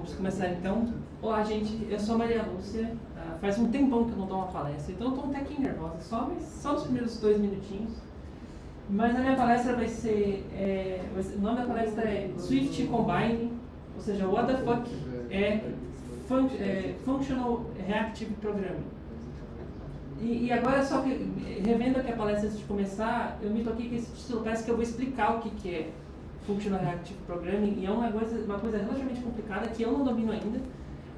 Vamos começar então. Olá, gente, eu sou a Maria Lúcia. Faz um tempão que eu não dou uma palestra, então eu estou um pouquinho nervosa, só nos primeiros 2 minutinhos. Mas a minha palestra vai ser, o nome da palestra é Swift Combine, ou seja, what the fuck é Functional Reactive Programming. E agora, só que, revendo aqui a palestra antes de começar, eu me toquei que esse título parece que eu vou explicar o que é Functional Reactive Programming, e é uma coisa relativamente complicada que eu não domino ainda,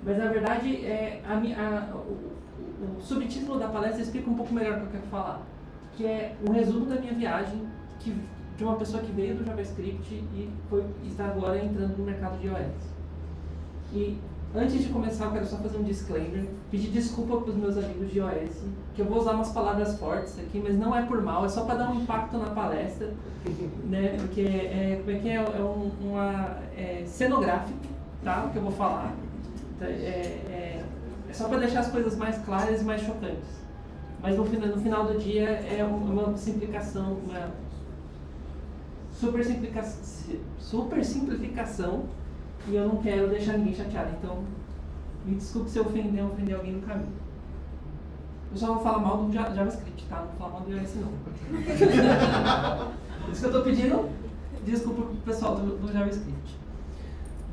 mas na verdade o subtítulo da palestra explica um pouco melhor o que eu quero falar, que é um resumo da minha viagem de uma pessoa que veio do JavaScript e está agora entrando no mercado de iOS. E antes de começar, eu quero só fazer um disclaimer, pedir desculpa para os meus amigos de iOS, que eu vou usar umas palavras fortes aqui, mas não é por mal, é só para dar um impacto na palestra, né? Porque é cenográfico, tá? O que eu vou falar. É só para deixar as coisas mais claras e mais chocantes. Mas no final do dia é uma simplificação, uma super simplificação, e eu não quero deixar ninguém chateado. Então, me desculpe se eu ofender alguém no caminho. Eu só vou falar mal do JavaScript, tá? Não vou falar mal do iOS, não. Por isso que eu estou pedindo desculpa pro pessoal do JavaScript.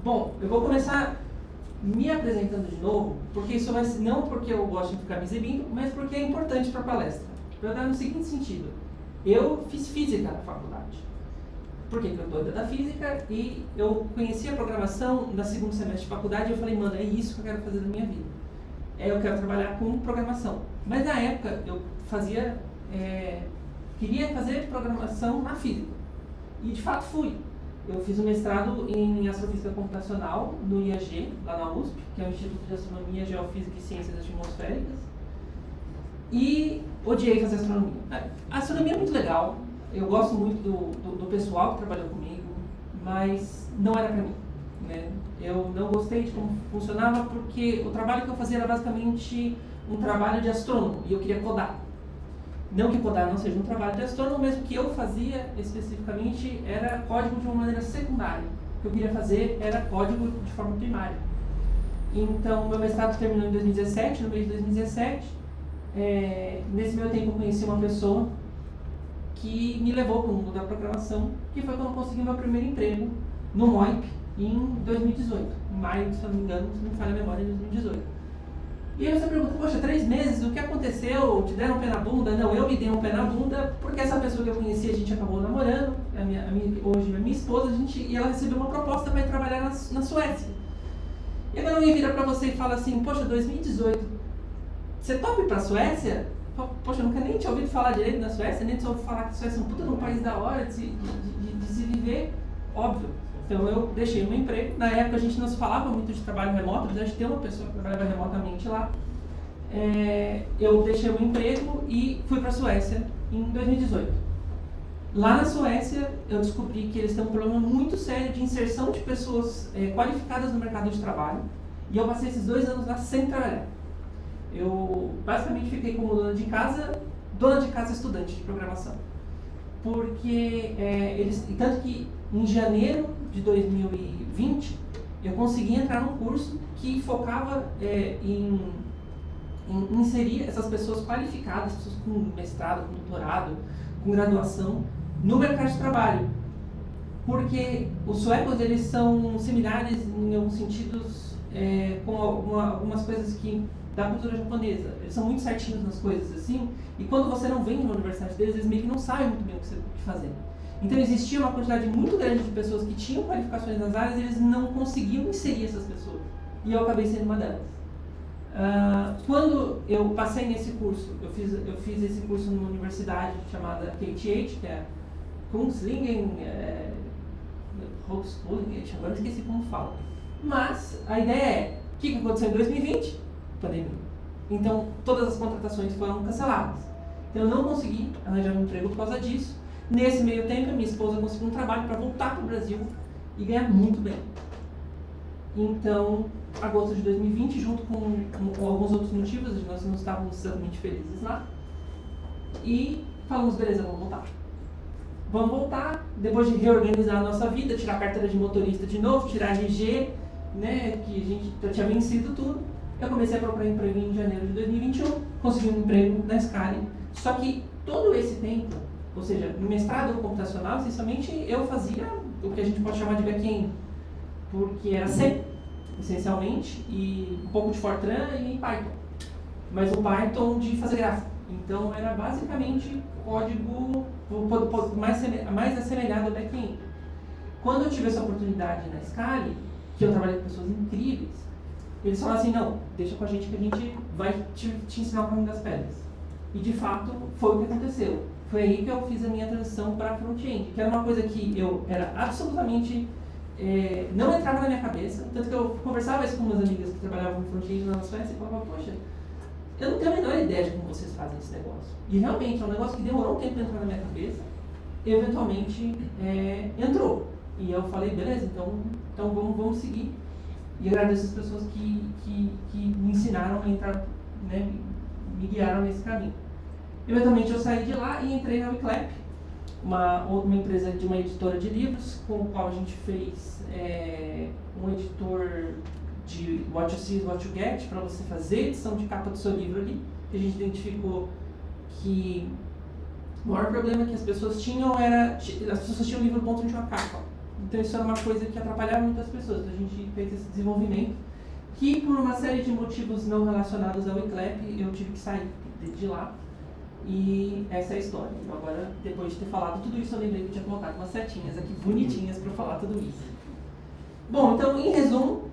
Bom, eu vou começar me apresentando de novo, porque isso vai ser, não porque eu gosto de ficar me exibindo, mas porque é importante para a palestra. Para dar no seguinte sentido: eu fiz física na faculdade. Por que eu estou dentro da física? E eu conheci a programação no segundo semestre de faculdade e eu falei, mano, é isso que eu quero fazer na minha vida. Eu quero trabalhar com programação. Mas na época eu queria fazer programação na física. E de fato fui. Eu fiz um mestrado em Astrofísica Computacional no IAG, lá na USP, que é o Instituto de Astronomia, Geofísica e Ciências Atmosféricas. E odiei fazer astronomia. A astronomia é muito legal. Eu gosto muito do pessoal que trabalhou comigo, mas não era para mim, né? Eu não gostei de como funcionava porque o trabalho que eu fazia era basicamente um trabalho de astrônomo e eu queria codar. Não que codar não seja um trabalho de astrônomo, mas o que eu fazia especificamente era código de uma maneira secundária. O que eu queria fazer era código de forma primária. Então, meu mestrado terminou em 2017, no mês de 2017. Nesse meu tempo eu conheci uma pessoa que me levou para o mundo da programação, que foi quando eu consegui meu primeiro emprego no Moip em 2018, em maio, se eu não me engano, se não me falha a memória, em 2018. E aí você pergunta, poxa, 3 meses, o que aconteceu? Te deram um pé na bunda? Não, eu me dei um pé na bunda, porque essa pessoa que eu conheci, a gente acabou namorando, hoje a minha esposa, e ela recebeu uma proposta para ir trabalhar na Suécia. E agora alguém vira para você e fala assim, poxa, 2018, você topa ir para a Suécia? Poxa, eu nunca nem tinha ouvido falar direito da Suécia, nem tinha ouvido falar que a Suécia é um puta de um país da hora de se viver, óbvio. Então eu deixei o meu emprego. Na época a gente não se falava muito de trabalho remoto, apesar de ter uma pessoa que trabalhava remotamente lá. Eu deixei o meu emprego e fui para a Suécia em 2018. Lá na Suécia eu descobri que eles têm um problema muito sério de inserção de pessoas qualificadas no mercado de trabalho. E eu passei esses 2 anos lá sem trabalhar. Eu basicamente fiquei como dona de casa estudante de programação. Porque tanto que em janeiro de 2020 eu consegui entrar num curso que focava em inserir essas pessoas qualificadas, pessoas com mestrado, com doutorado, com graduação, no mercado de trabalho. Porque os suecos, eles são similares em alguns sentidos com algumas coisas da cultura japonesa. Eles são muito certinhos nas coisas, assim, e quando você não vem de uma universidade deles, eles meio que não sabem muito bem o que fazer. Então existia uma quantidade muito grande de pessoas que tinham qualificações nas áreas e eles não conseguiam inserir essas pessoas. E eu acabei sendo uma delas. Quando eu passei nesse curso, eu fiz esse curso numa universidade chamada KTH, que é Kungslingen Hochschule, agora eu esqueci como fala. Mas a ideia é, o que aconteceu em 2020? Pandemia. Então, todas as contratações foram canceladas. Então, eu não consegui arranjar um emprego por causa disso. Nesse meio tempo, a minha esposa conseguiu um trabalho para voltar para o Brasil e ganhar muito bem. Então, agosto de 2020, junto com alguns outros motivos, nós não estávamos extremamente felizes lá. E falamos, beleza, vamos voltar. Vamos voltar, depois de reorganizar a nossa vida, tirar a carteira de motorista de novo, tirar RG, né, que a gente já tinha vencido tudo, eu comecei a procurar emprego em janeiro de 2021, consegui um emprego na Scali. Só que todo esse tempo, ou seja, no mestrado computacional, essencialmente eu fazia o que a gente pode chamar de back-end, porque era C, essencialmente, e um pouco de Fortran e Python. Mas o Python de fazer gráfico. Então era basicamente código mais assemelhado ao back-end. Quando eu tive essa oportunidade na Scali, que eu trabalhei com pessoas incríveis, eles falaram assim, não, deixa com a gente que a gente vai te ensinar o caminho das pedras. E de fato foi o que aconteceu. Foi aí que eu fiz a minha transição para front-end, que era uma coisa que eu era absolutamente... não entrava na minha cabeça, tanto que eu conversava isso com umas amigas que trabalhavam no front-end na Suécia e falava, poxa, eu não tenho a menor ideia de como vocês fazem esse negócio. E realmente é um negócio que demorou um tempo para entrar na minha cabeça, e eventualmente entrou. E eu falei, beleza, então vamos seguir. E agradeço as pessoas que me ensinaram a entrar, né, me guiaram nesse caminho. Eventualmente eu saí de lá e entrei na Wiclap, uma empresa de uma editora de livros, com o qual a gente fez um editor de What You See is What You Get, para você fazer a edição de capa do seu livro ali, que a gente identificou que o maior problema que as pessoas tinham era, as pessoas tinham o livro pronto de uma capa. Então isso era uma coisa que atrapalhava muitas pessoas. Então a gente fez esse desenvolvimento, que por uma série de motivos não relacionados ao Wiclap, eu tive que sair de lá. E essa é a história. Então, agora, depois de ter falado tudo isso, eu lembrei que eu tinha colocado umas setinhas aqui bonitinhas para falar tudo isso. Bom, então, em resumo,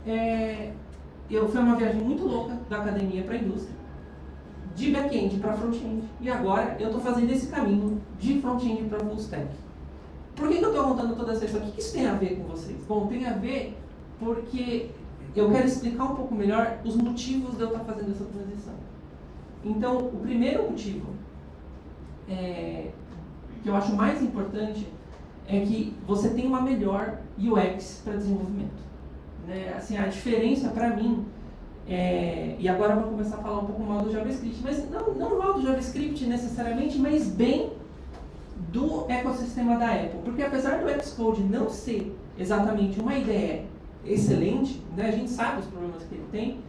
foi uma viagem muito louca da academia para a indústria, de back-end para front-end, e agora eu estou fazendo esse caminho de front-end para full stack. Por que eu estou contando toda essa história? O que isso tem a ver com vocês? Bom, tem a ver porque eu quero explicar um pouco melhor os motivos de eu estar fazendo essa transição. Então, o primeiro motivo que eu acho mais importante é que você tem uma melhor UX para desenvolvimento. Né? Assim, a diferença para mim, e agora eu vou começar a falar um pouco mal do JavaScript, mas não mal do JavaScript necessariamente, mas bem do ecossistema da Apple. Porque apesar do Xcode não ser exatamente uma ideia excelente, né? A gente sabe os problemas que ele tem,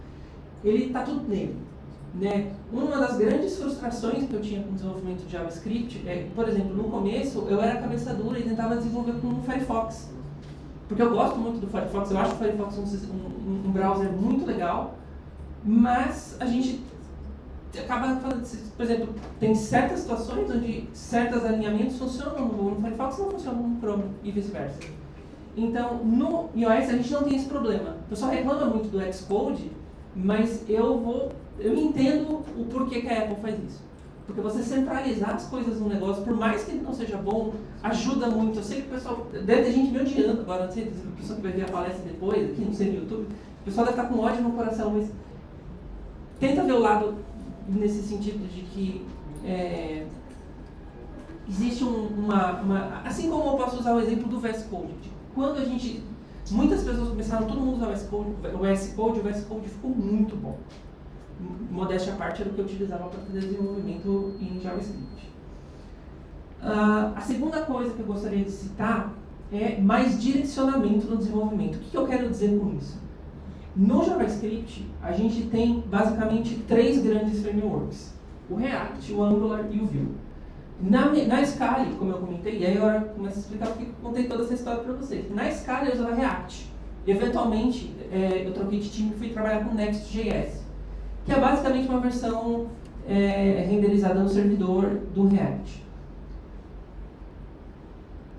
ele está tudo nele. Né? Uma das grandes frustrações que eu tinha com o desenvolvimento de JavaScript por exemplo, no começo eu era cabeça dura e tentava desenvolver com o Firefox. Porque eu gosto muito do Firefox, eu acho o Firefox um browser muito legal, mas a gente acaba falando, por exemplo, tem certas situações onde certos alinhamentos funcionam no Firefox e não funcionam no Chrome e vice-versa. Então, no iOS a gente não tem esse problema. O pessoal reclama muito do Xcode, mas eu entendo o porquê que a Apple faz isso. Porque você centralizar as coisas num negócio, por mais que ele não seja bom, ajuda muito. Eu sei que o pessoal, deve ter gente me odiando agora, não sei, a pessoa que vai ver a palestra depois, aqui não sei no YouTube, o pessoal deve estar com ódio no coração, mas tenta ver o lado nesse sentido de que existe assim como eu posso usar o exemplo do VS Code, quando muitas pessoas começaram, todo mundo usar o VS Code ficou muito bom. Modéstia à parte, era o que eu utilizava para fazer desenvolvimento em JavaScript. A segunda coisa que eu gostaria de citar é mais direcionamento no desenvolvimento. O que eu quero dizer com isso? No JavaScript, a gente tem basicamente 3 grandes frameworks: o React, o Angular e o Vue. Na Scala, como eu comentei, e aí agora eu começo a explicar porque eu contei toda essa história para vocês. Na Scala eu usava React. Eventualmente, eu troquei de time e fui trabalhar com Next.js, que é basicamente uma versão renderizada no servidor do React.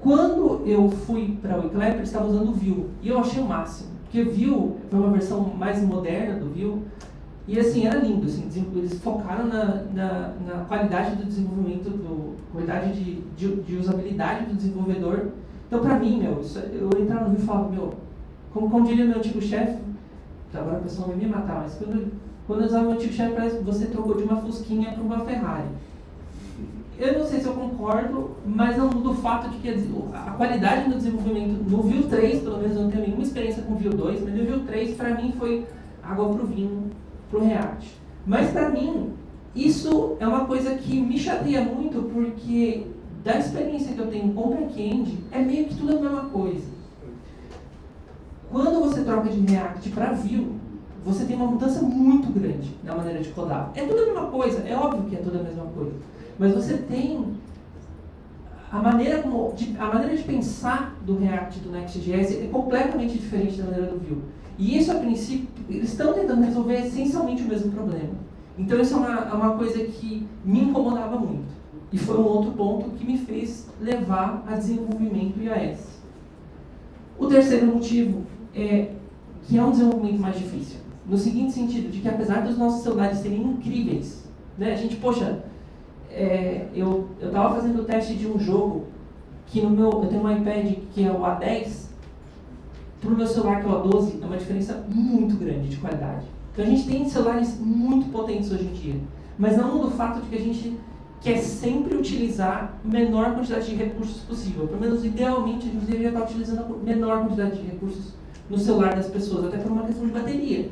Quando eu fui para o Wiclap, eles estavam usando o Vue, e eu achei o máximo, porque o Vue foi uma versão mais moderna do Vue, e assim, era lindo, assim, eles focaram na qualidade do desenvolvimento, qualidade de usabilidade do desenvolvedor. Então, para mim, eu entrava no Vue e falava, como diria meu antigo chefe, agora o pessoal vai me matar, mas quando eu usava o meu antigo chefe, parece que você trocou de uma Fusquinha para uma Ferrari. Eu não sei se eu concordo, mas não muda o fato de que a qualidade do desenvolvimento no Vue 3, pelo menos eu não tenho nenhuma experiência com o Vue 2, mas no Vue 3 para mim foi água pro vinho, pro React. Mas para mim, isso é uma coisa que me chateia muito, porque da experiência que eu tenho com back-end, é meio que tudo a mesma coisa. quando você troca de React para Vue, você tem uma mudança muito grande na maneira de codar. É tudo a mesma coisa, é óbvio que é tudo a mesma coisa, mas você tem a maneira de pensar do React e do Next.js é completamente diferente da maneira do Vue. E isso, a princípio, eles estão tentando resolver essencialmente o mesmo problema. Então isso é uma coisa que me incomodava muito. E foi um outro ponto que me fez levar a desenvolvimento iOS. O terceiro motivo é que é um desenvolvimento mais difícil. No seguinte sentido, de que apesar dos nossos celulares serem incríveis, né, a gente, poxa, eu estava fazendo o teste de um jogo que eu tenho um iPad que é o A10, para o meu celular que é o A12, é uma diferença muito grande de qualidade. Então a gente tem celulares muito potentes hoje em dia, mas não muda o fato de que a gente quer sempre utilizar a menor quantidade de recursos possível. Pelo menos, idealmente, a gente deveria estar utilizando a menor quantidade de recursos no celular das pessoas, até por uma questão de bateria.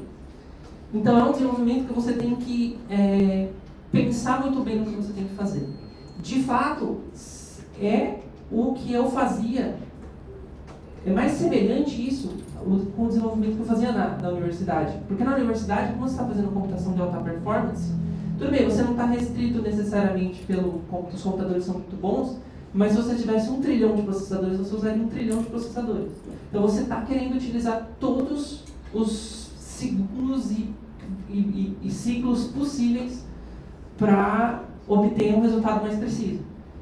Então é um desenvolvimento que você tem que pensar muito bem no que você tem que fazer. De fato, é o que eu fazia, é mais semelhante isso com o desenvolvimento que eu fazia na universidade. Porque na universidade, como você está fazendo computação de alta performance, tudo bem, você não está restrito necessariamente os computadores são muito bons, mas se você tivesse 1 trilhão de processadores, você usaria 1 trilhão de processadores. Então você está querendo utilizar todos os segundos e ciclos possíveis para obter um resultado mais preciso.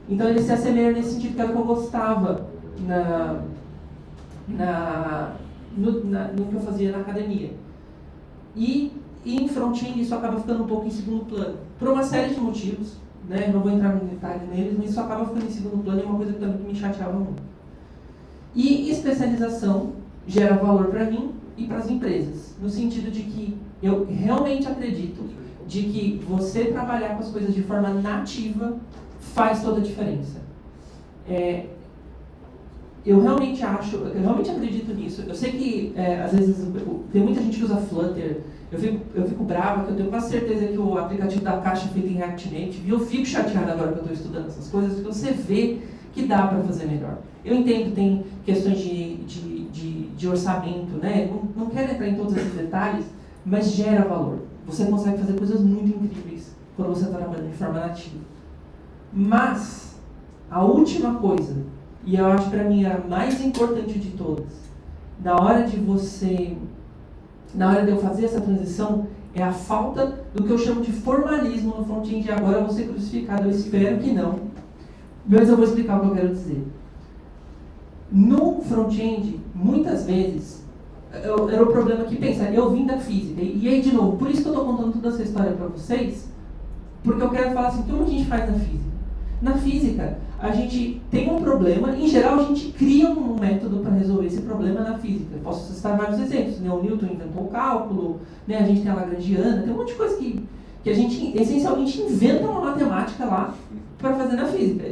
Então ele se assemelha nesse sentido, que era o que eu gostava no que eu fazia na academia. E em front-end isso acaba ficando um pouco em segundo plano, por uma série de motivos, né? Não vou entrar no detalhe neles, mas isso acaba ficando em segundo plano e é uma coisa que também me chateava muito. E especialização gera valor para mim e para as empresas, no sentido de que eu realmente acredito de que você trabalhar com as coisas de forma nativa faz toda a diferença. Eu realmente acredito nisso. Eu sei que às vezes tem muita gente que usa Flutter. Eu fico brava, que eu tenho quase certeza que o aplicativo da Caixa é feito em React Native. E eu fico chateada agora que eu estou estudando essas coisas, porque você vê que dá para fazer melhor. Eu entendo que tem questões de orçamento, né? Não quero entrar em todos esses detalhes, mas gera valor. Você consegue fazer coisas muito incríveis quando você está trabalhando de forma nativa. Mas a última coisa, e eu acho para mim a mais importante de todas, na hora de eu fazer essa transição, é a falta do que eu chamo de formalismo no front-end. E agora eu vou ser crucificado, eu espero que não, mas eu vou explicar o que eu quero dizer. No front-end, muitas vezes, era o problema que, pensa, eu vim da física, e aí de novo, por isso que eu estou contando toda essa história para vocês, porque eu quero falar assim, o que a gente faz na física? Na física, a gente tem um problema, em geral a gente cria um método para resolver esse problema na física. Eu posso citar vários exemplos, né? O Newton inventou o cálculo, né? A gente tem a Lagrangiana, tem um monte de coisa que a gente essencialmente inventa uma matemática lá para fazer na física.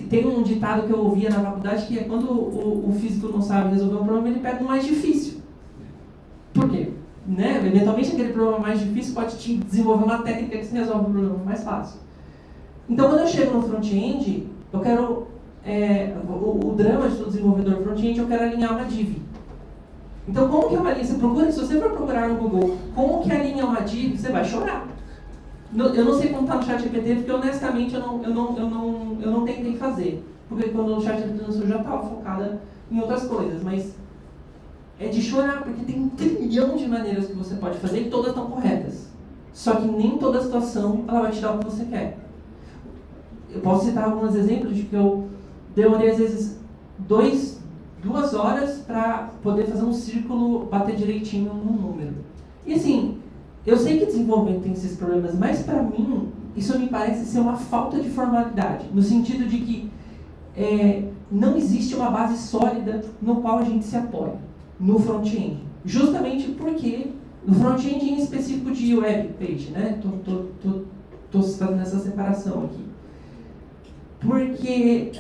Tem um ditado que eu ouvia na faculdade que é quando o físico não sabe resolver um problema, ele pega um mais difícil. Por quê? Né? Eventualmente aquele problema mais difícil pode te desenvolver uma técnica que se resolve o problema mais fácil. Então, quando eu chego no front-end, eu quero, o drama de todo desenvolvedor front-end, eu quero alinhar uma div. Então, como que é uma linha? Se você for procurar no Google, como que alinha uma div, você vai chorar. Eu não sei como está no ChatGPT, porque honestamente eu não tentei fazer. Porque quando o ChatGPT lançou, eu já estava focada em outras coisas, mas é de chorar, porque tem 1 trilhão de maneiras que você pode fazer e todas estão corretas. Só que nem toda situação ela vai te dar o que você quer. Eu posso citar alguns exemplos de que eu demorei às vezes 2 horas para poder fazer um círculo bater direitinho num número. E assim, eu sei que desenvolvimento tem esses problemas, mas para mim isso me parece ser uma falta de formalidade, no sentido de que não existe uma base sólida no qual a gente se apoia no front-end. Justamente porque no front-end em específico de web page, né? Tô citando nessa separação aqui. Porque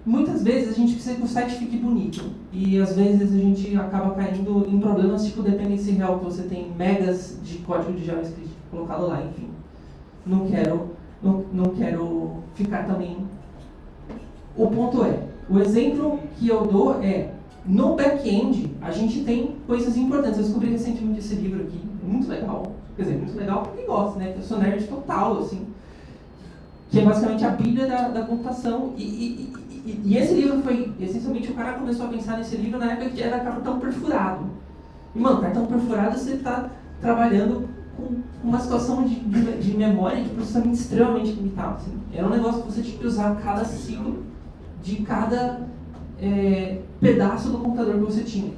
muitas vezes a gente precisa que o site fique bonito e às vezes a gente acaba caindo em problemas tipo dependency real, que você tem megas de código de JavaScript colocado lá, enfim. Não quero ficar também o ponto é, o exemplo que eu dou é, no back-end, a gente tem coisas importantes. Eu descobri recentemente esse livro aqui, muito legal. Quer dizer, muito legal para quem gosta, né? Eu sou nerd total, assim. Que é basicamente a Bíblia da computação. E esse livro foi, essencialmente, o cara começou a pensar nesse livro na época que era cartão perfurado. E, mano, cartão perfurado, você está trabalhando com uma situação de memória de processamento extremamente limitado. Assim. Era um negócio que você tinha que usar cada ciclo de cada pedaço do computador que você tinha.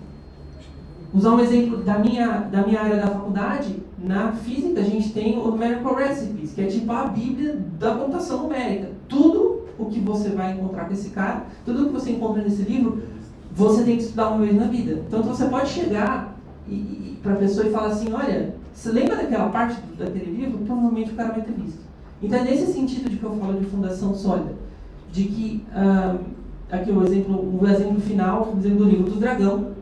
Usar um exemplo da minha área da faculdade, na física a gente tem o Numerical Recipes, que é tipo a Bíblia da computação numérica. Tudo o que você vai encontrar com esse cara, tudo o que você encontra nesse livro, você tem que estudar uma vez na vida. Então você pode chegar para a pessoa e falar assim, olha, você lembra daquela parte daquele livro? Provavelmente o cara vai ter visto. Então é nesse sentido de que eu falo de fundação sólida. De que, aqui o exemplo final, o exemplo do livro do dragão,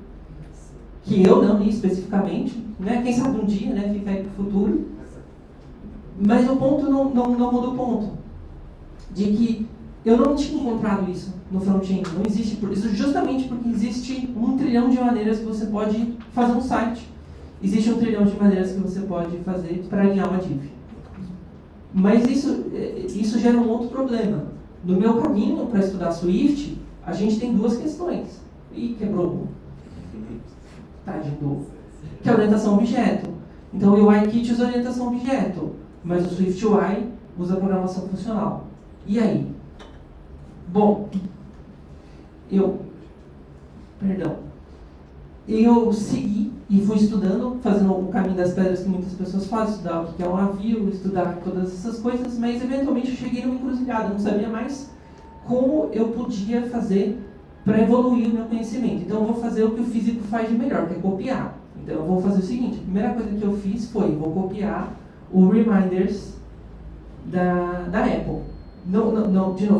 que eu não li especificamente, né? Quem sabe um dia, né? Fica aí para o futuro. Mas o ponto não muda o ponto. De que eu não tinha encontrado isso no front-end. Não existe isso justamente porque existe 1 trilhão de maneiras que você pode fazer um site. Existe 1 trilhão de maneiras que você pode fazer para alinhar uma div. Mas isso gera um outro problema. No meu caminho para estudar Swift, a gente tem 2 questões. Ih, quebrou um. Tá, de novo. Que é orientação a objeto. Então o UIKit usa orientação a objeto, mas o SwiftUI usa programação funcional. E aí? Bom, eu segui e fui estudando, fazendo o caminho das pedras que muitas pessoas fazem, estudar o que é um navio, estudar todas essas coisas, mas eventualmente eu cheguei numa encruzilhada, não sabia mais como eu podia fazer para evoluir o meu conhecimento. Então eu vou fazer o que o físico faz de melhor, que é copiar. Então eu vou fazer o seguinte, a primeira coisa que eu fiz foi, vou copiar o Reminders da Apple. De novo,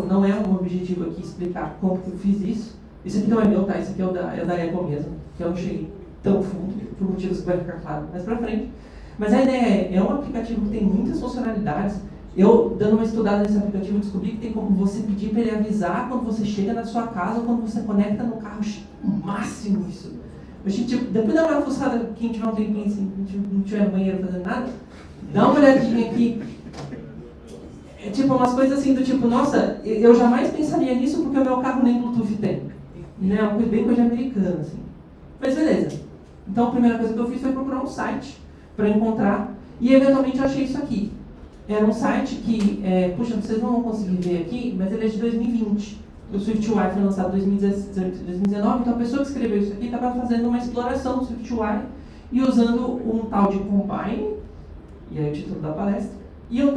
não é um objetivo aqui explicar como que eu fiz isso. Isso aqui não é meu, tá? Isso aqui é da Apple mesmo, que eu não cheguei tão fundo, por motivos que vai ficar claro mais pra frente. Mas a ideia é um aplicativo que tem muitas funcionalidades. Eu, dando uma estudada nesse aplicativo, descobri que tem como você pedir para ele avisar quando você chega na sua casa ou quando você conecta no carro. O máximo isso. Depois dá uma fuçada, quem tiver um tempinho assim, não tiver no banheiro fazendo nada, dá uma olhadinha aqui. É tipo umas coisas assim do tipo, nossa, eu jamais pensaria nisso porque o meu carro nem Bluetooth tem. Né? Uma coisa bem coisa americana, assim. Mas beleza. Então a primeira coisa que eu fiz foi procurar um site para encontrar e eventualmente eu achei isso aqui. Era um site que, puxa, vocês não vão conseguir ver aqui, mas ele é de 2020. O SwiftUI foi lançado em 2019, então a pessoa que escreveu isso aqui estava fazendo uma exploração do SwiftUI e usando um tal de Combine, e aí o título da palestra, e o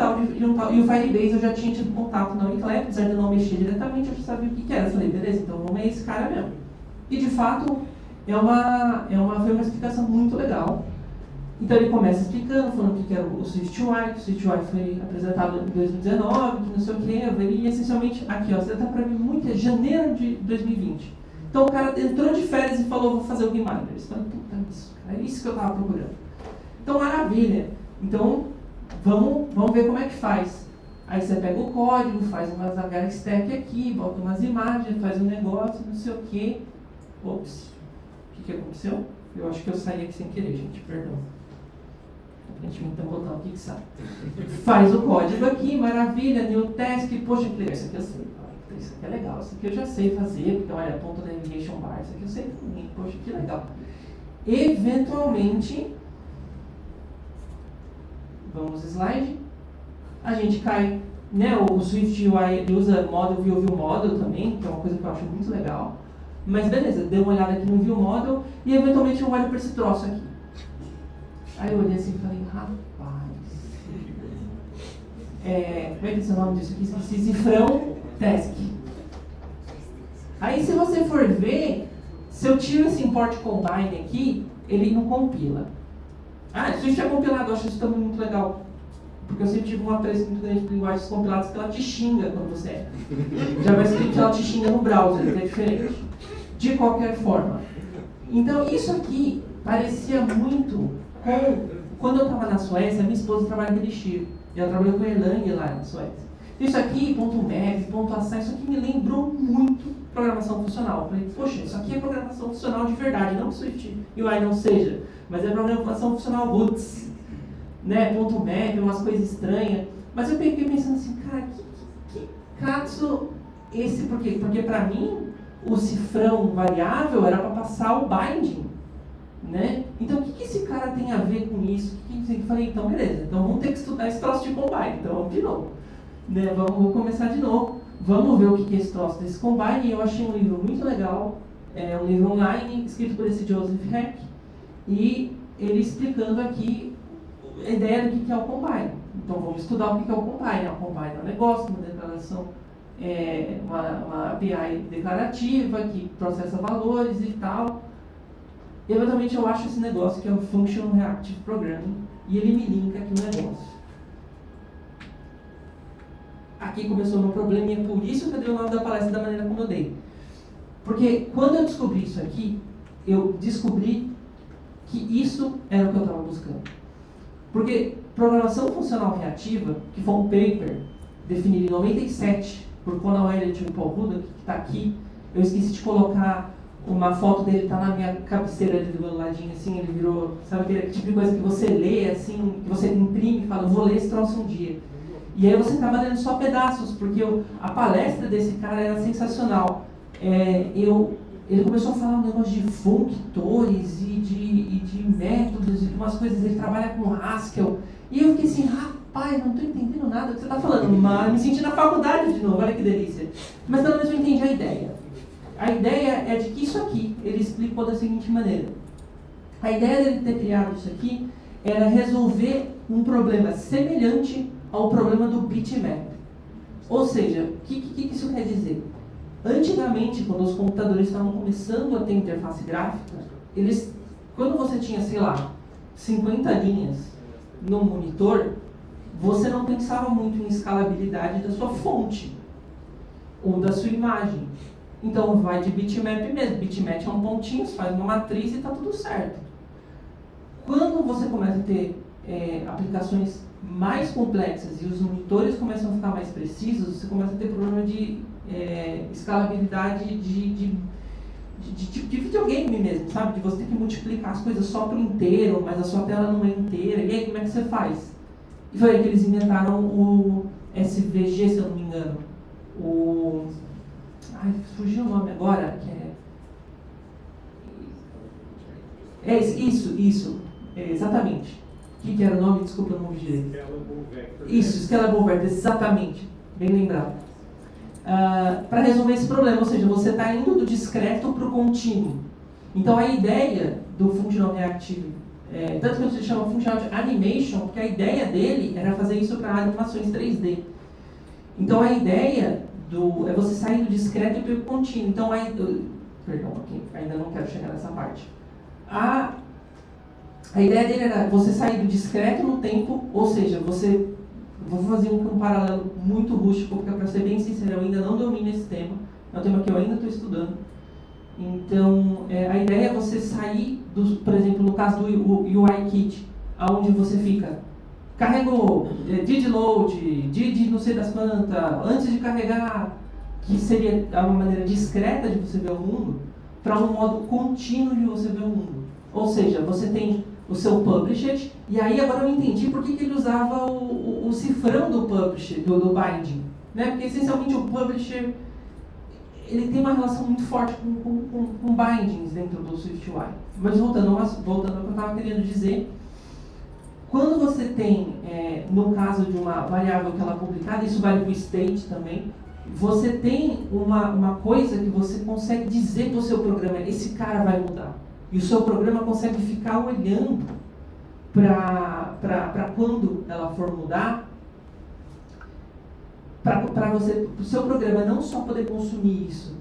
Firebase eu já tinha tido contato na Uniclap, apesar de eu não mexer diretamente, eu já sabia o que era. Eu falei, beleza, então vamos a esse cara mesmo. E de fato, foi uma explicação muito legal. Então ele começa explicando, falando o que era o SwiftUI, que o SwiftUI foi apresentado em 2019, que não sei o que, e essencialmente, aqui ó, você está para mim muito, é janeiro de 2020. Então o cara entrou de férias e falou, vou fazer o Reminders. Eu falei, puta, isso, cara, é isso que eu estava procurando. Então maravilha, então vamos ver como é que faz. Aí você pega o código, faz umas HStack aqui, bota umas imagens, faz um negócio, não sei o que. Ops, o que aconteceu? Eu acho que eu saí aqui sem querer, gente, perdão. Aparentemente tem um botão aqui que sai. Faz o código aqui, maravilha, new task, poxa, que legal, isso aqui eu sei. Isso aqui é legal, isso aqui eu já sei fazer, porque olha, ponto da navigation bar, isso aqui eu sei também, poxa, que legal. Eventualmente, vamos slide, a gente cai, né, o SwiftUI usa model, view model também, que é uma coisa que eu acho muito legal. Mas beleza, dei uma olhada aqui no view model e eventualmente eu olho para esse troço aqui. Aí eu olhei assim e falei, rapaz, como é que é o nome disso aqui? Esqueci, cifrão task. Aí se você for ver, se eu tiro esse import combine aqui, ele não compila. Ah, isso já é compilado, eu acho isso também muito legal. Porque eu sempre tive uma apreço muito grande de linguagens compiladas que ela te xinga quando você é. Já vai escrito que ela te xinga no browser, que é diferente. De qualquer forma. Então isso aqui parecia muito com... Quando eu estava na Suécia, minha esposa trabalha em Elixir. E ela trabalhou com Erlang lá na Suécia. Isso aqui, .map, .assai, isso aqui me lembrou muito programação funcional. Eu falei, poxa, isso aqui é programação funcional de verdade, não que Swift UI não seja, mas é programação funcional roots, né? .map, umas coisas estranhas. Mas eu fiquei pensando assim, cara, que caso esse, porque para mim o cifrão variável era para passar o binding, né? Então o que esse cara tem a ver com isso? Eu falei, então beleza, então vamos ter que estudar esse troço de combine, então vamos de novo, né? Vamos começar de novo, vamos ver o que é esse troço desse combine. E eu achei um livro muito legal, é um livro online escrito por esse Joseph Heck, e ele explicando aqui a ideia do que é o combine. Então vamos estudar o que é o combine. O combine é um negócio, uma declaração, uma API declarativa que processa valores e tal. E eventualmente eu acho esse negócio que é o Functional Reactive Programming, e ele me linka aqui no negócio. Aqui começou o meu problema, e é por isso que eu dei o nome da palestra da maneira como eu dei. Porque quando eu descobri isso aqui, eu descobri que isso era o que eu estava buscando. Porque programação funcional reativa, que foi um paper definido em 97 por Conal Elliott e Paul Huda, que está aqui, eu esqueci de colocar uma foto dele, está na minha cabeceira ali do meu ladinho, assim, ele virou, sabe aquele tipo de coisa que você lê, assim, que você imprime e fala, vou ler esse troço um dia. E aí você acaba lendo só pedaços, porque a palestra desse cara era sensacional. Ele começou a falar um negócio de functores e de métodos e de umas coisas, ele trabalha com Haskell. E eu fiquei assim, rapaz, não estou entendendo nada do que você está falando, mas me senti na faculdade de novo, olha que delícia. Mas pelo menos eu entendi a ideia. A ideia é de que isso aqui, ele explicou da seguinte maneira. A ideia dele ter criado isso aqui era resolver um problema semelhante ao problema do bitmap. Ou seja, o que isso quer dizer? Antigamente, quando os computadores estavam começando a ter interface gráfica, quando você tinha, sei lá, 50 linhas no monitor, você não pensava muito em escalabilidade da sua fonte ou da sua imagem. Então vai de bitmap mesmo. Bitmap é um pontinho, você faz uma matriz e está tudo certo. Quando você começa a ter aplicações mais complexas e os monitores começam a ficar mais precisos, você começa a ter problema de escalabilidade de videogame mesmo, sabe? De você ter que multiplicar as coisas só por inteiro, mas a sua tela não é inteira. E aí, como é que você faz? E foi aí que eles inventaram o SVG, se eu não me engano. Fugiu o nome agora, que isso, exatamente. O que era o nome? Desculpa, eu não vi direito. Isso, Scalable Vector, exatamente. Bem lembrado. Para resolver esse problema, ou seja, você está indo do discreto para o contínuo. Então a ideia do Functional Reactive, tanto que se chama Functional Animation, porque a ideia dele era fazer isso para animações 3D. Então a ideia é você sair do discreto e para o contínuo. Então perdão, ainda não quero chegar nessa parte. A ideia dele era você sair do discreto no tempo, ou seja, vou fazer um paralelo muito rústico, porque para ser bem sincero, eu ainda não domino esse tema, é um tema que eu ainda estou estudando. Então, a ideia é você sair, por exemplo, no caso do UIKit, aonde você fica, carregou, did load, did não sei das quantas, antes de carregar, que seria uma maneira discreta de você ver o mundo, para um modo contínuo de você ver o mundo. Ou seja, você tem o seu published, e aí agora eu entendi por que ele usava o cifrão do published, do binding. Né? Porque essencialmente o publisher ele tem uma relação muito forte com bindings dentro do SwiftUI. Mas voltando ao que eu estava querendo dizer, quando você tem, no caso de uma variável que ela é publicada, isso vale para o state também, você tem uma coisa que você consegue dizer para o seu programa, esse cara vai mudar. E o seu programa consegue ficar olhando para quando ela for mudar, para o seu programa não só poder consumir isso,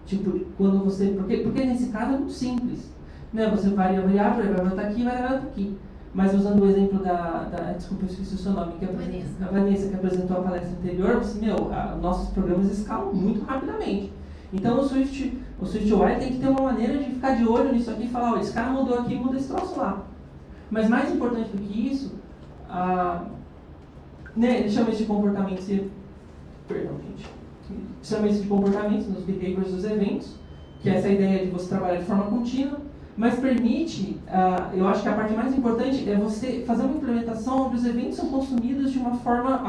tipo, quando você, porque nesse caso é muito simples, né? Você varia a variável, vai voltar aqui, vai voltar aqui. Mas usando o exemplo desculpa, eu esqueci o seu nome, a Vanessa, que apresentou a palestra anterior, nossos programas escalam muito rapidamente. Então o SwiftUI tem que ter uma maneira de ficar de olho nisso aqui e falar, esse cara mudou aqui, muda esse troço lá. Mas mais importante do que isso, né, ele chama isso de comportamento. perdão, gente, chama isso de comportamentos, nos behaviors dos eventos, que é essa ideia de você trabalhar de forma contínua, mas permite, eu acho que a parte mais importante é você fazer uma implementação onde os eventos são consumidos de uma forma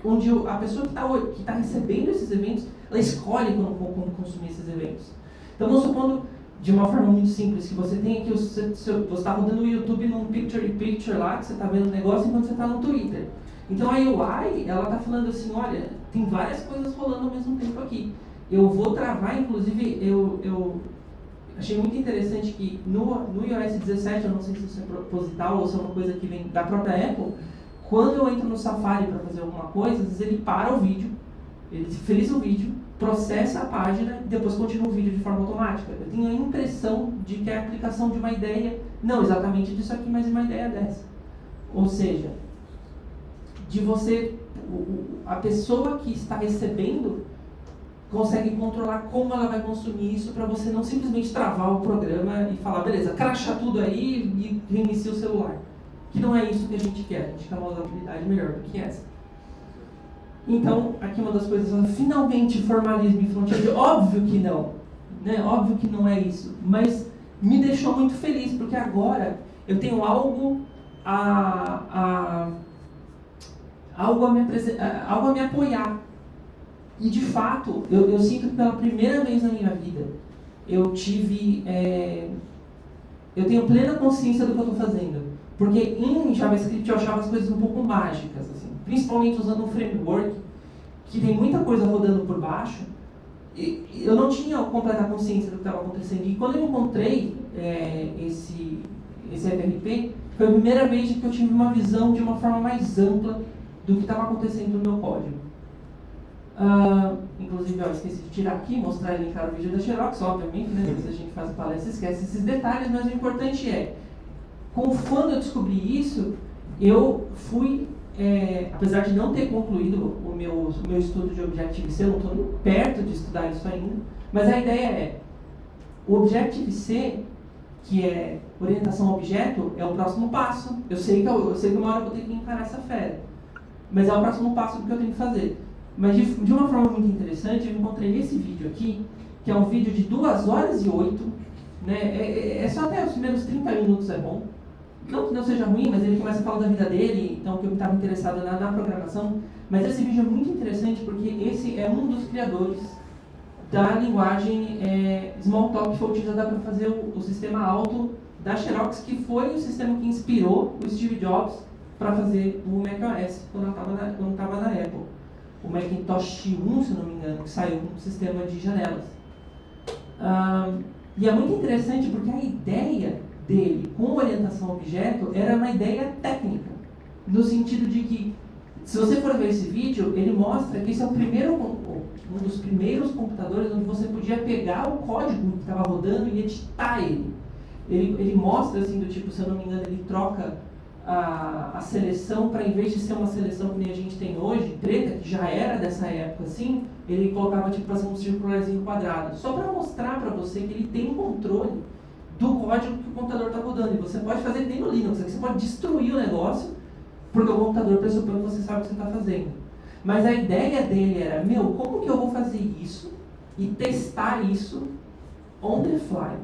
onde a pessoa que está recebendo esses eventos, ela escolhe como consumir esses eventos. Então, vamos supondo, de uma forma muito simples, que você tem aqui, você está rodando o YouTube num picture-in-picture lá, que você está vendo o negócio enquanto você está no Twitter. Então, a UI, ela está falando assim, olha, tem várias coisas rolando ao mesmo tempo aqui. Eu vou travar, inclusive, eu achei muito interessante que no iOS 17, eu não sei se isso é proposital ou se é uma coisa que vem da própria Apple, quando eu entro no Safari para fazer alguma coisa, às vezes ele para o vídeo, ele frisa o vídeo, processa a página e depois continua o vídeo de forma automática. Eu tenho a impressão de que é a aplicação de uma ideia, não exatamente disso aqui, mas de uma ideia dessa. Ou seja, de você, a pessoa que está recebendo consegue controlar como ela vai consumir isso para você não simplesmente travar o programa e falar, beleza, crashar tudo aí e reinicia o celular. Que não é isso que a gente quer, a gente quer uma usabilidade melhor do que essa. Então, aqui uma das coisas, finalmente formalismo em front-end, óbvio que não, né? Óbvio que não é isso, mas me deixou muito feliz, porque agora eu tenho algo a me apoiar. E de fato, eu sinto que pela primeira vez na minha vida, eu tenho plena consciência do que eu estou fazendo. Porque em JavaScript eu achava as coisas um pouco mágicas, assim, principalmente usando um framework que tem muita coisa rodando por baixo, e eu não tinha completa consciência do que estava acontecendo. E quando eu encontrei esse FRP, foi a primeira vez que eu tive uma visão de uma forma mais ampla do que estava acontecendo no meu código. Inclusive, eu esqueci de tirar aqui, mostrar e linkar o vídeo da Xerox, obviamente, né? Se a gente faz palestra, esquece esses detalhes, mas o importante é, quando eu descobri isso, eu fui, apesar de não ter concluído o meu estudo de Objective-C, eu não estou nem perto de estudar isso ainda, mas a ideia é, o Objective-C, que é orientação a objeto, é o próximo passo. Eu sei que uma hora eu vou ter que encarar essa fera, mas é o próximo passo do que eu tenho que fazer. Mas de uma forma muito interessante, eu encontrei esse vídeo aqui, que é um vídeo de 2 horas e 8, né? É só até os primeiros 30 minutos é bom. Não que não seja ruim, mas ele começa a falar da vida dele, então que eu estava interessado na programação. Mas esse vídeo é muito interessante porque esse é um dos criadores da linguagem Smalltalk que foi utilizada para fazer o sistema alto da Xerox, que foi o sistema que inspirou o Steve Jobs para fazer o macOS quando estava na Apple. O Macintosh 1, se não me engano, que saiu com um sistema de janelas. E é muito interessante porque a ideia dele com orientação a objeto era uma ideia técnica, no sentido de que, se você for ver esse vídeo, ele mostra que esse é um dos primeiros computadores onde você podia pegar o código que estava rodando e editar ele. Ele mostra, assim, do tipo, se eu não me engano, ele troca a seleção para, em vez de ser uma seleção que nem a gente tem hoje, preta, que já era dessa época, assim, ele colocava tipo para ser um circularzinho quadrado, só para mostrar para você que ele tem controle do código que o computador está rodando. E você pode fazer nem no Linux, você pode destruir o negócio, porque o computador pressupõe que você sabe o que você está fazendo. Mas a ideia dele era, como que eu vou fazer isso e testar isso on the fly?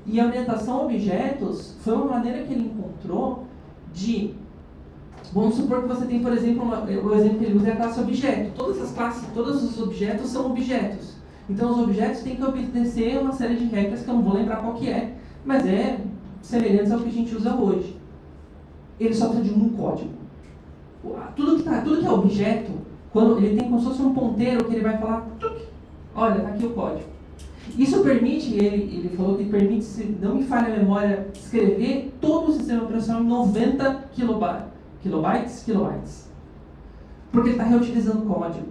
E a orientação a objetos foi uma maneira que ele encontrou de, vamos supor que você tem, por exemplo, o exemplo que ele usa é a classe objeto. Todas as classes, todos os objetos são objetos. Então os objetos têm que obedecer uma série de regras que eu não vou lembrar qual que é, mas é semelhante ao que a gente usa hoje. Ele só precisa de um código. Tudo que é objeto, quando ele tem como se fosse um ponteiro que ele vai falar, olha, está aqui o código. Isso permite, ele falou que permite, se não me falha a memória, escrever todo o sistema operacional em 90 kilobytes. Porque ele está reutilizando código.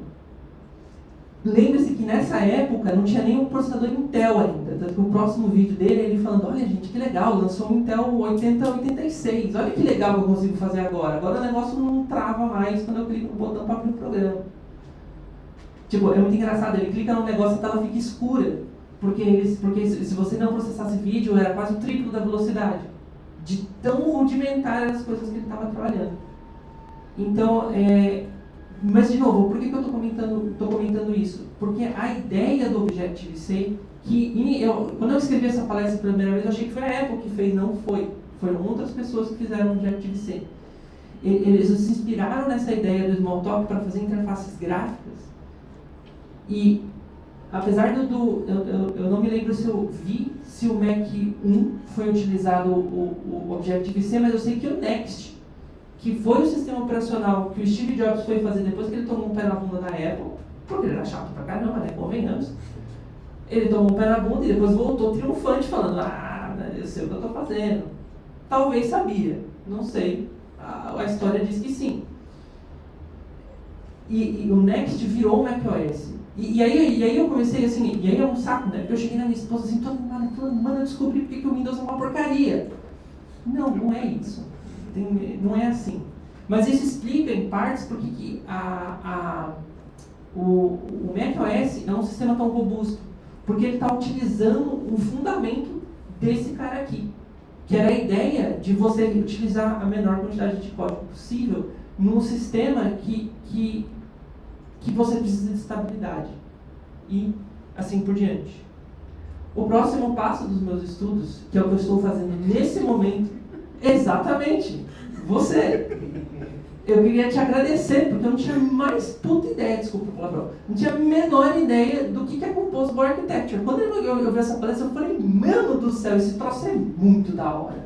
Lembre-se que nessa época não tinha nenhum processador Intel ainda. Tanto que o próximo vídeo dele é ele falando, olha gente, que legal, lançou um Intel 8086. Olha que legal que eu consigo fazer agora. Agora o negócio não trava mais quando eu clico no botão para abrir o programa. Tipo, é muito engraçado, ele clica no negócio e a tela fica escura. Porque se você não processasse vídeo, era quase o triplo da velocidade. De tão rudimentar as coisas que ele estava trabalhando. Então, Mas, de novo, por que eu estou comentando isso? Porque a ideia do Objective-C, quando eu escrevi essa palestra pela primeira vez, eu achei que foi a Apple que fez, não foi. Foram outras pessoas que fizeram o Objective-C. Eles se inspiraram nessa ideia do Smalltalk para fazer interfaces gráficas. E, apesar eu não me lembro se eu vi se o Mac 1 foi utilizado o Objective-C, mas eu sei que o Next, que foi o sistema operacional que o Steve Jobs foi fazer depois que ele tomou um pé na bunda da Apple, porque ele era chato pra caramba, né? Convenhamos. Ele tomou um pé na bunda e depois voltou triunfante, falando: eu sei o que eu estou fazendo. Talvez sabia, não sei. A história diz que sim. E o Next virou o macOS. E aí eu comecei assim, e aí é um saco, né? Porque eu cheguei na minha esposa assim, toda semana eu descobri porque o Windows é uma porcaria. Não é isso. Não é assim. Mas isso explica, em partes, porque que o macOS é um sistema tão robusto. Porque ele está utilizando um fundamento desse cara aqui. Que era a ideia de você utilizar a menor quantidade de código possível num sistema que você precisa de estabilidade. E assim por diante. O próximo passo dos meus estudos, que é o que eu estou fazendo nesse momento, exatamente, você. Eu queria te agradecer, porque eu não tinha mais puta ideia, desculpa o palavrão, não tinha a menor ideia do que é Composable Architecture. Quando eu vi essa palestra, eu falei, mano do céu, esse troço é muito da hora.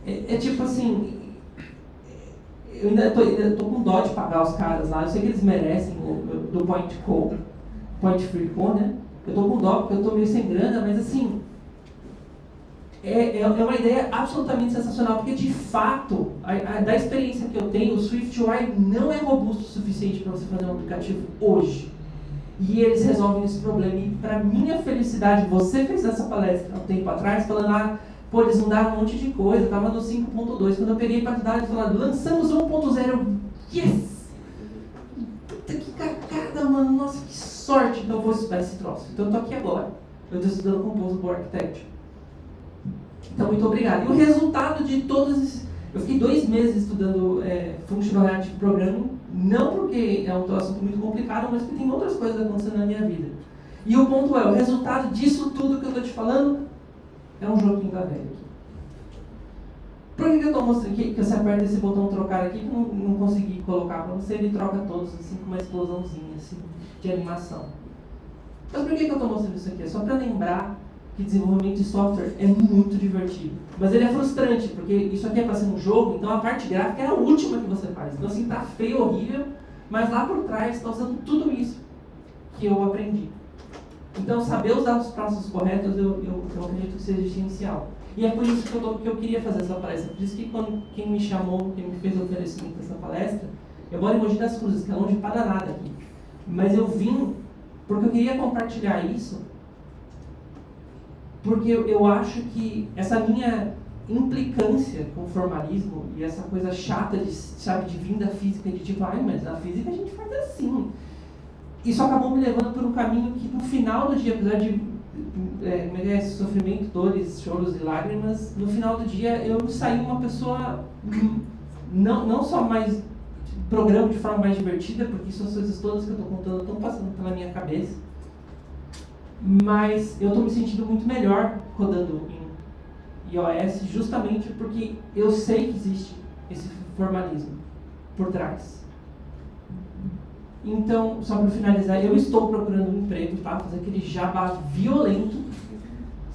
É tipo assim, eu ainda tô com dó de pagar os caras lá, eu sei que eles merecem do Point Free Co, né? Eu tô com dó porque eu tô meio sem grana, mas assim, é uma ideia absolutamente sensacional, porque de fato, da experiência que eu tenho, o SwiftUI não é robusto o suficiente para você fazer um aplicativo hoje. E eles resolvem esse problema. E para minha felicidade, você fez essa palestra há um tempo atrás, falando, pô, eles mudaram um monte de coisa, estava no 5.2. Quando eu peguei para dar, eles falaram, lançamos 1.0. Yes! Puta que cagada, mano, nossa, que sorte que eu vou estudar esse troço. Então eu tô aqui agora, eu estou estudando Composable Architecture. Então, muito obrigado. E o resultado de todos esses... Eu fiquei 2 meses estudando Functional Programming, não porque é um assunto muito complicado, mas porque tem outras coisas acontecendo na minha vida. E o ponto o resultado disso tudo que eu estou te falando é um joguinho da velha aqui. Por que eu estou mostrando aqui, que você aperta esse botão trocar aqui, que eu não consegui colocar para você, ele troca todos, assim, com uma explosãozinha, assim, de animação. Mas por que eu estou mostrando isso aqui? É só para lembrar que desenvolvimento de software é muito divertido. Mas ele é frustrante, porque isso aqui é para ser um jogo, então a parte gráfica é a última que você faz. Então assim, tá feio, horrível, mas lá por trás está usando tudo isso que eu aprendi. Então saber usar os passos corretos, eu acredito que seja essencial. E é por isso que eu queria fazer essa palestra. Por isso que quem me chamou, quem me fez o oferecimento dessa palestra, eu moro em Mogi das Cruzes, que é longe para nada aqui. Mas eu vim porque eu queria compartilhar isso, porque eu acho que essa minha implicância com o formalismo e essa coisa chata de vir da física, de tipo, mas na física a gente faz assim. Isso acabou me levando por um caminho que no final do dia, apesar de sofrimento, dores, choros e lágrimas, no final do dia eu saí uma pessoa não só mais programa de forma mais divertida, porque essas coisas todas que eu estou contando estão passando pela minha cabeça, mas eu estou me sentindo muito melhor rodando em iOS, justamente porque eu sei que existe esse formalismo por trás. Então, só para finalizar, eu estou procurando um emprego, tá? Fazer aquele jabá violento.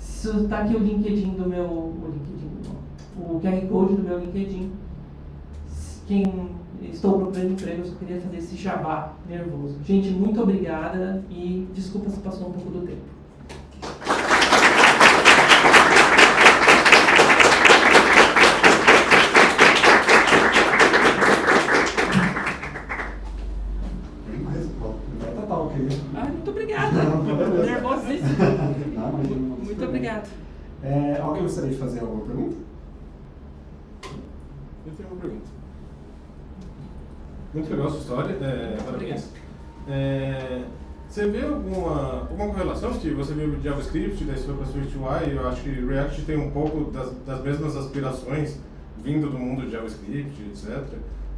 Está aqui o LinkedIn do meu... O QR Code do meu LinkedIn. Estou procurando emprego, eu só queria fazer esse jabá nervoso. Gente, muito obrigada e desculpa se passou um pouco do tempo. Muito obrigada. Nervosíssimo. Muito obrigada. Alguém gostaria de fazer alguma pergunta? Eu tenho uma pergunta. Muito legal a sua história, parabéns. Você vê alguma correlação? Que você viu JavaScript, daí você foi para SwiftUI, eu acho que React tem um pouco das mesmas aspirações, vindo do mundo de JavaScript, etc.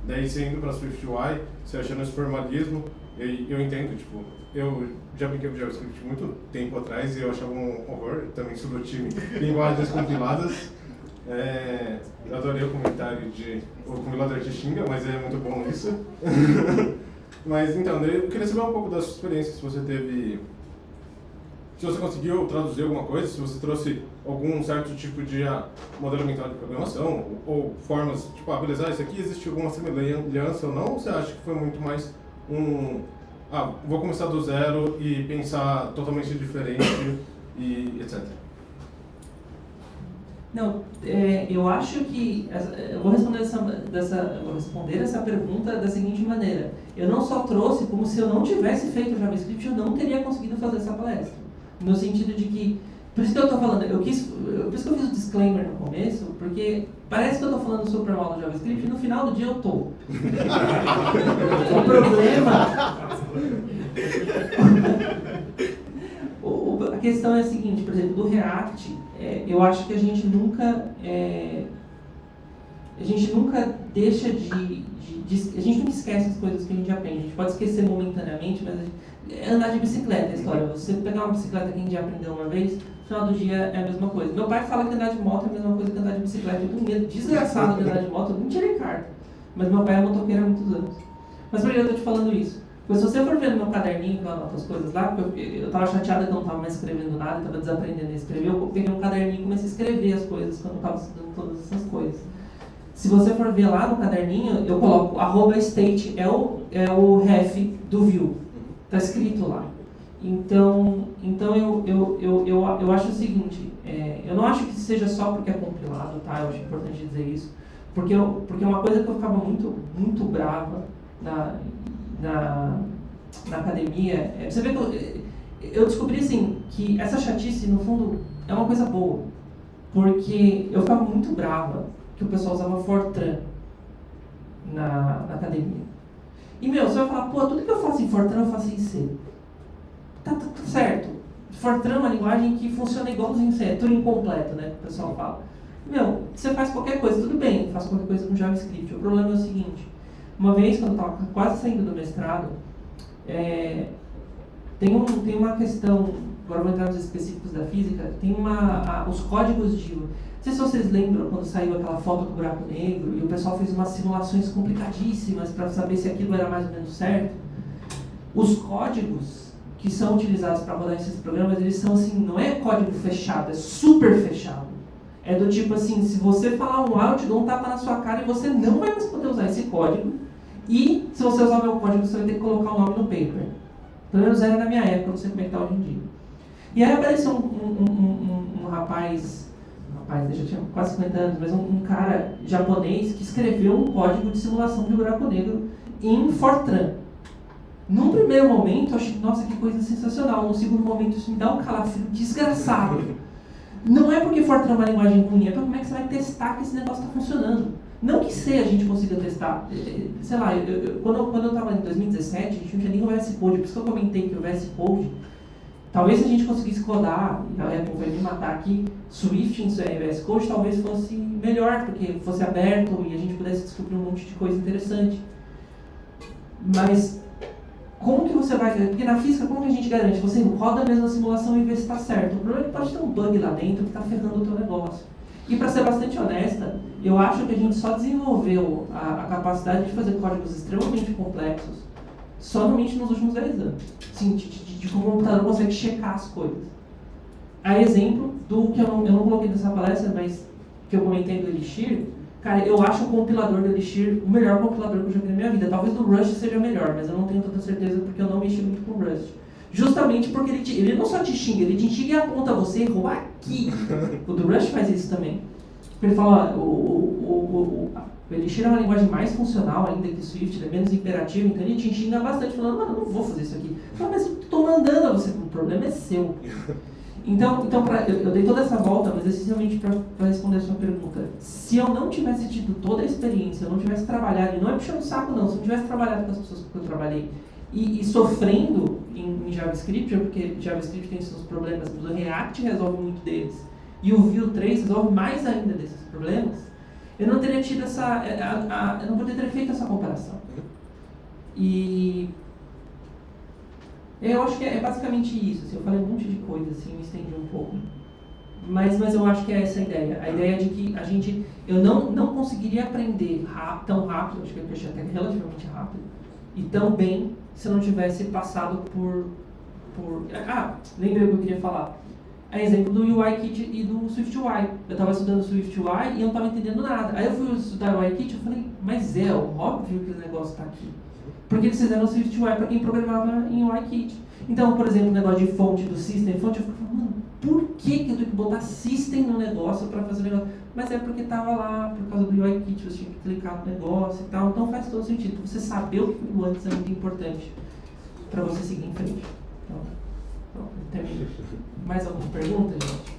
daí você indo para SwiftUI, você achando esse formalismo, eu entendo, tipo, eu já brinquei com JavaScript muito tempo atrás e eu achava um horror, também sou do time linguagens compiladas. Eu adorei o comentário o compilador te xinga, mas é muito bom isso. Mas então, eu queria saber um pouco da sua experiência, se você teve, se você conseguiu traduzir alguma coisa, se você trouxe algum certo tipo de modelo mental de programação, ou formas, tipo, beleza, isso aqui existe alguma semelhança ou não, ou você acha que foi muito mais vou começar do zero e pensar totalmente diferente e etc. Não, eu acho que eu vou responder essa pergunta da seguinte maneira. Eu não só trouxe, como se eu não tivesse feito JavaScript, eu não teria conseguido fazer essa palestra. No sentido de que, por isso que eu estou falando, por isso que eu fiz o disclaimer no começo, porque parece que eu estou falando sobre uma aula de JavaScript e no final do dia eu estou. O problema... A questão é a seguinte, por exemplo, do React, eu acho que a gente nunca deixa a gente nunca esquece as coisas que a gente aprende. A gente pode esquecer momentaneamente, mas é andar de bicicleta a história. Você pegar uma bicicleta que a gente já aprendeu uma vez, no final do dia é a mesma coisa. Meu pai fala que andar de moto é a mesma coisa que andar de bicicleta. Eu tenho medo desgraçado de andar de moto, eu não tirei carta. Mas meu pai é motoqueiro há muitos anos. Mas por que eu estou te falando isso? Porque se você for ver no meu caderninho, que eu anoto as coisas lá, porque eu estava chateada que eu não estava mais escrevendo nada, estava desaprendendo a escrever, eu peguei um caderninho e comecei a escrever as coisas quando eu estava estudando todas essas coisas. Se você for ver lá no caderninho, eu coloco @state, é o ref do view. Está escrito lá. Então eu acho o seguinte, eu não acho que seja só porque é compilado, tá? Eu acho importante dizer isso. Porque uma coisa que eu ficava muito brava na academia, você vê que eu descobri assim, que essa chatice, no fundo, é uma coisa boa. Porque eu ficava muito brava que o pessoal usava Fortran na academia. E, você vai falar, tudo que eu faço em Fortran eu faço em C. Tá certo. Fortran é uma linguagem que funciona igualzinho em C, é tudo incompleto, né, que o pessoal fala. Você faz qualquer coisa, tudo bem, eu faço qualquer coisa com JavaScript. O problema é o seguinte, uma vez, quando eu estava quase saindo do mestrado, tem uma questão, agora vou entrar nos específicos da física, tem os códigos de... Não sei se vocês lembram quando saiu aquela foto do buraco negro e o pessoal fez umas simulações complicadíssimas para saber se aquilo era mais ou menos certo. Os códigos que são utilizados para rodar esses programas, eles são assim, não é código fechado, é super fechado. É do tipo assim, se você falar um A, eu te dou um tapa na sua cara e você não vai mais poder usar esse código. E se você usar o meu código, você vai ter que colocar o nome no paper. Pelo menos era na minha época, não sei como é que está hoje em dia. E aí apareceu um rapaz, já tinha quase 50 anos, mas um cara japonês que escreveu um código de simulação de buraco negro em Fortran. Num primeiro momento, eu achei, nossa, que coisa sensacional. No segundo momento, isso me dá um calafrio desgraçado. Não é porque Fortran é uma linguagem ruim, é porque como é que você vai testar que esse negócio está funcionando. Não que C a gente consiga testar. Sei lá, quando eu estava em 2017, a gente não tinha nem o VS Code, por isso que eu comentei que o VS Code, talvez se a gente conseguisse codar, e a Apple vai me matar aqui, Swift em VS Code talvez fosse melhor, porque fosse aberto e a gente pudesse descobrir um monte de coisa interessante. Mas como que você vai... Porque na física, como que a gente garante? Você roda a mesma simulação e vê se está certo. O problema é que pode ter um bug lá dentro que está ferrando o teu negócio. E para ser bastante honesta, eu acho que a gente só desenvolveu a capacidade de fazer códigos extremamente complexos somente nos últimos 10 anos. Assim, de como o computador consegue checar as coisas. A exemplo do que eu não coloquei nessa palestra, mas que eu comentei do Elixir, cara, eu acho o compilador do Elixir o melhor compilador que eu já vi na minha vida. Talvez do Rust seja melhor, mas eu não tenho tanta certeza porque eu não mexi muito com o Rust. Justamente porque ele não só te xinga, ele te xinga e aponta você e errou aqui. O do Rust faz isso também. Ele fala, o Elixir é uma linguagem mais funcional ainda que o Swift, ele é menos imperativo, então ele te xinga bastante, falando, mano, eu não vou fazer isso aqui. Fala, mas eu estou mandando a você, o problema é seu. Então eu dei toda essa volta, mas essencialmente para responder a sua pergunta. Se eu não tivesse tido toda a experiência, eu não tivesse trabalhado, e não é puxando o saco não, se eu não tivesse trabalhado com as pessoas que eu trabalhei, e sofrendo em JavaScript, porque JavaScript tem seus problemas, mas o React resolve muito deles, e o Vue 3 resolve mais ainda desses problemas, eu não teria tido eu não poderia ter feito essa comparação. E eu acho que é basicamente isso. Assim, eu falei um monte de coisa, assim, me estendi um pouco. Mas eu acho que é essa a ideia. A ideia de que eu não conseguiria aprender tão rápido, acho que eu achei até relativamente rápido, e tão bem se eu não tivesse passado por... lembrei o que eu queria falar. É exemplo do UIKit e do SwiftUI. Eu estava estudando SwiftUI e eu não estava entendendo nada. Aí eu fui estudar o UIKit e falei, mas óbvio que o negócio está aqui. Porque eles fizeram o SwiftUI para quem programava em UIKit. Então, por exemplo, o negócio de fonte do System, eu fico falando, mano, por que eu tenho que botar System no negócio para fazer o negócio? Mas é porque estava lá, por causa do UIKit, você tinha que clicar no negócio e tal. Então faz todo sentido. Você saber o que foi antes é muito importante para você seguir em frente. Então, termino. Mais alguma pergunta, gente?